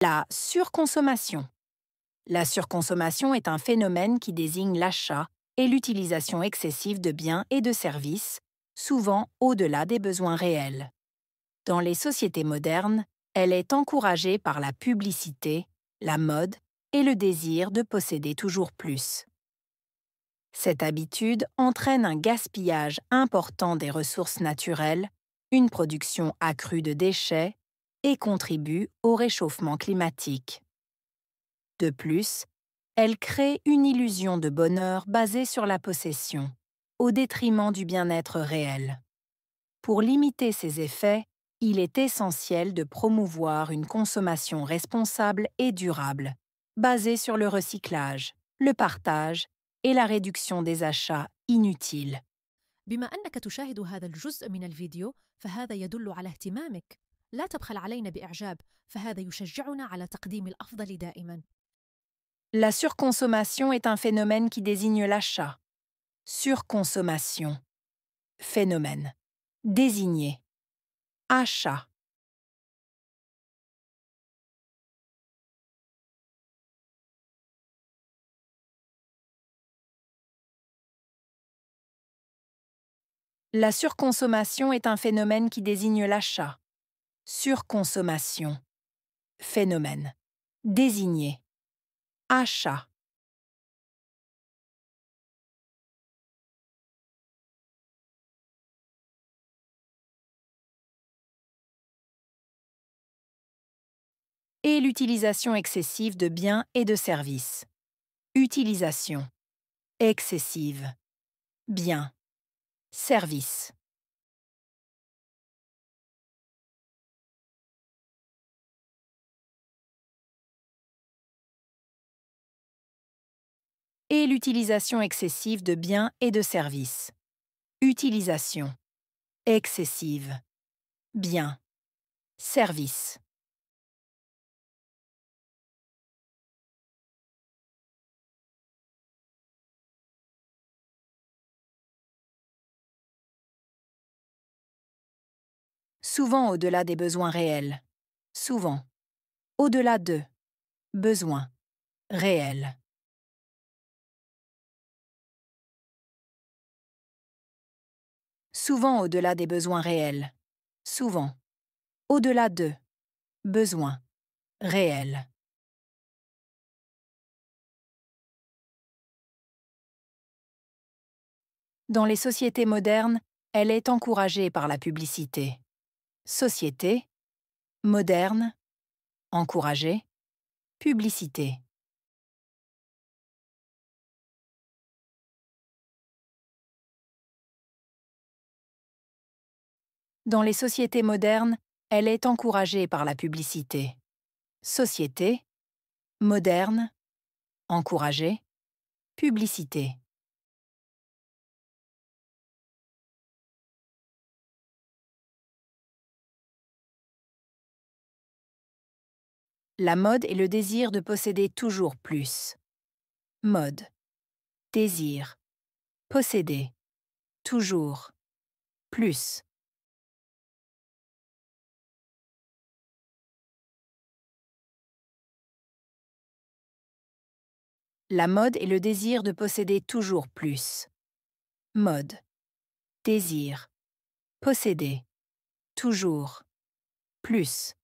La surconsommation. La surconsommation est un phénomène qui désigne l'achat et l'utilisation excessive de biens et de services, souvent au-delà des besoins réels. Dans les sociétés modernes, elle est encouragée par la publicité, la mode et le désir de posséder toujours plus. Cette habitude entraîne un gaspillage important des ressources naturelles, une production accrue de déchets et contribue au réchauffement climatique. De plus, elle crée une illusion de bonheur basée sur la possession, au détriment du bien-être réel. Pour limiter ces effets, il est essentiel de promouvoir une consommation responsable et durable, basée sur le recyclage, le partage et la réduction des achats inutiles. بما أنك تشاهد هذا الجزء من الفيديو فهذا يدل على اهتمامك. لا تبخل علينا بإعجاب، فهذا يشجعنا على تقديم الأفضل دائما. La surconsommation est un phénomène qui désigne l'achat. Surconsommation. Phénomène. Désigner. Achat. La surconsommation est un phénomène qui désigne l'achat. Surconsommation. Phénomène. Désigner. Achat. Et l'utilisation excessive de biens et de services. Utilisation. Excessive. Biens. Services. Et l'utilisation excessive de biens et de services. Utilisation. Excessive. Biens. Services. Souvent au-delà des besoins réels. Souvent. Au-delà de. Besoins. Réels. Souvent au-delà des besoins réels. Souvent. Au-delà de. Besoins. Réels. Dans les sociétés modernes, elle est encouragée par la publicité. Société. Moderne. Encouragée. Publicité. Dans les sociétés modernes, elle est encouragée par la publicité. Société. Moderne. Encouragée. Publicité. La mode est le désir de posséder toujours plus. Mode. Désir. Posséder. Toujours. Plus. La mode est le désir de posséder toujours plus. Mode. Désir. Posséder. Toujours. Plus.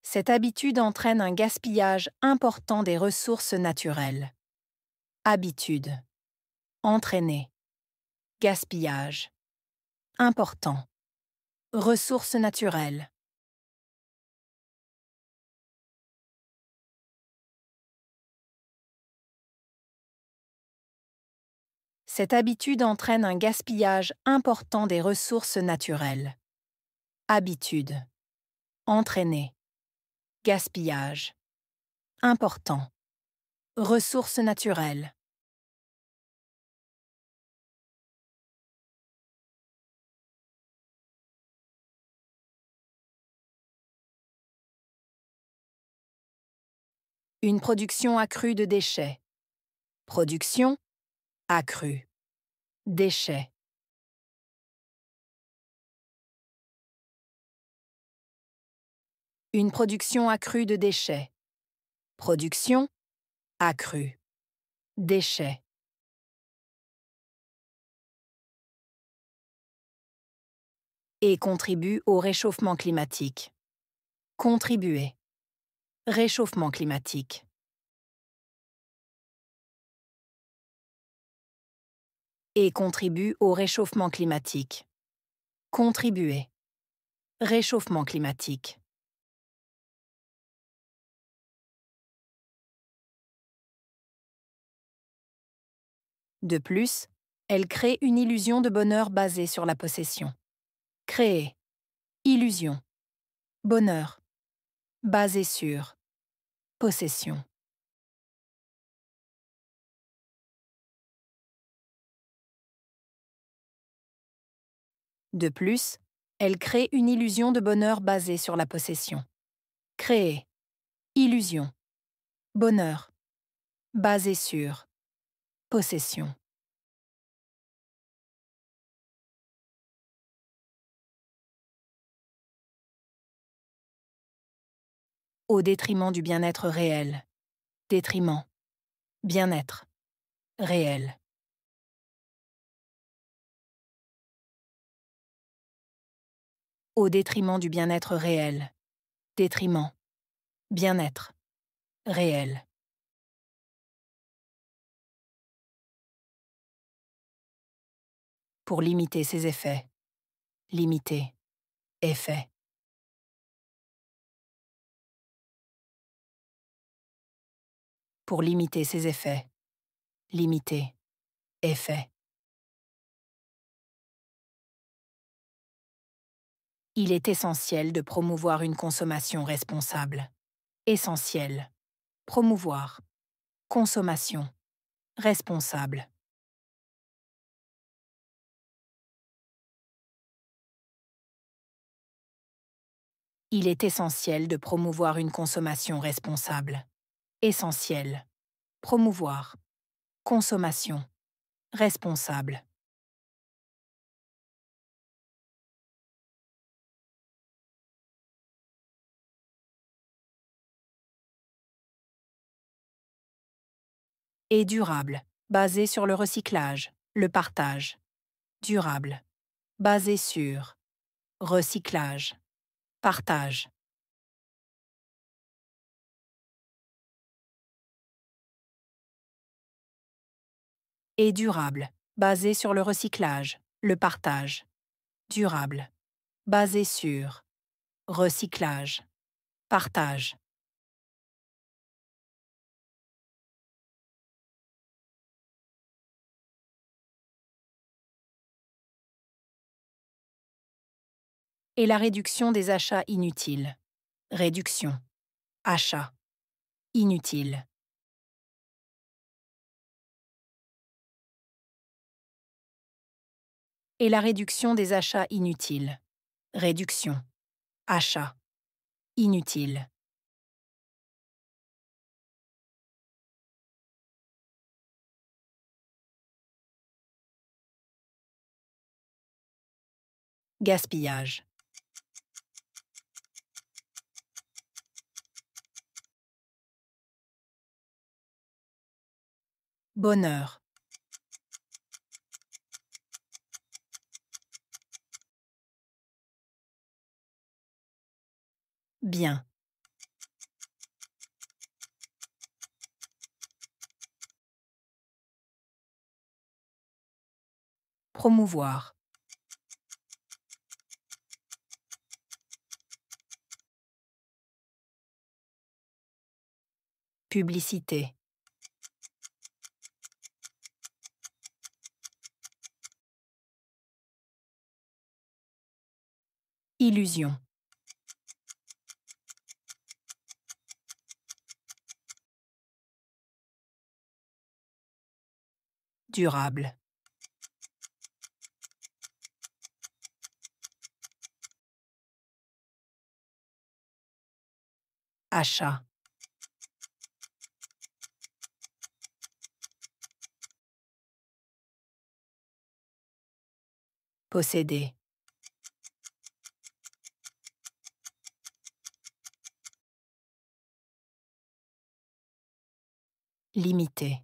Cette habitude entraîne un gaspillage important des ressources naturelles. Habitude. Entraîner. Gaspillage. Important. Ressources naturelles. Cette habitude entraîne un gaspillage important des ressources naturelles. Habitude. Entraîner. Gaspillage. Important. Ressources naturelles. Une production accrue de déchets. Production accrue. Déchets. Une production accrue de déchets. Production accrue. Déchets. Et contribue au réchauffement climatique. Contribuer. Réchauffement climatique. Et contribue au réchauffement climatique. Contribuer. Réchauffement climatique. De plus, elle crée une illusion de bonheur basée sur la possession. Créer. Illusion. Bonheur. Basé sur. Possession. De plus, elle crée une illusion de bonheur basée sur la possession. Créer. Illusion. Bonheur. Basé sur. Possession. Au détriment du bien-être réel. Détriment. Bien-être. Réel. Au détriment du bien-être réel. Détriment. Bien-être. Réel. Pour limiter ses effets. Limiter. Effet. Pour limiter ses effets. Limiter. Effet. Il est essentiel de promouvoir une consommation responsable. Essentiel. Promouvoir. Consommation. Responsable. Il est essentiel de promouvoir une consommation responsable. Essentiel. Promouvoir. Consommation. Responsable. Et durable. Basé sur le recyclage. Le partage. Durable. Basé sur. Recyclage. Partage. Et durable. Basé sur le recyclage. Le partage. Durable. Basé sur. Recyclage. Partage. Et la réduction des achats inutiles. Réduction. Achat. Inutile. Et la réduction des achats inutiles. Réduction. Achat. Inutile. Gaspillage. Bonheur. Bien. Promouvoir. Publicité. Illusion. Durable. Achat. posséder, limiter,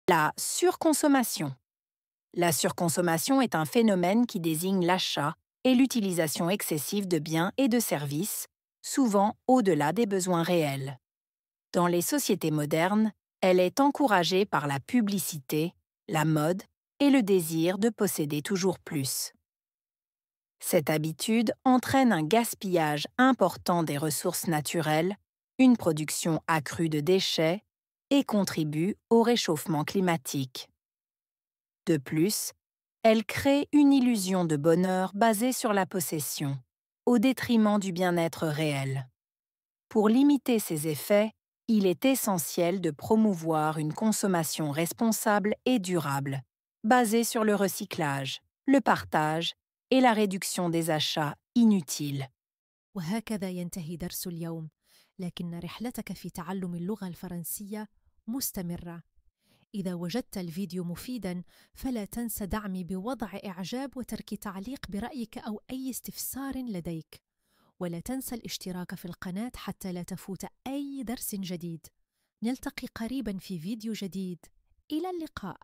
la surconsommation. La surconsommation est un phénomène qui désigne l'achat et l'utilisation excessive de biens et de services, souvent au-delà des besoins réels. Dans les sociétés modernes, elle est encouragée par la publicité, la mode et le désir de posséder toujours plus. Cette habitude entraîne un gaspillage important des ressources naturelles, une production accrue de déchets et contribue au réchauffement climatique. De plus, elle crée une illusion de bonheur basée sur la possession, au détriment du bien-être réel. Pour limiter ces effets, il est essentiel de promouvoir une consommation responsable et durable, basée sur le recyclage, le partage et la réduction des achats inutiles. وهكذا ينتهي درس اليوم، لكن رحلتك في تعلم اللغة الفرنسية مستمرة. إذا وجدت الفيديو مفيداً، فلا تنسى دعمي بوضع إعجاب وترك تعليق برأيك أو أي استفسار لديك. ولا تنسى الاشتراك في القناة حتى لا تفوت أي درس جديد. نلتقي قريباً في فيديو جديد. إلى اللقاء.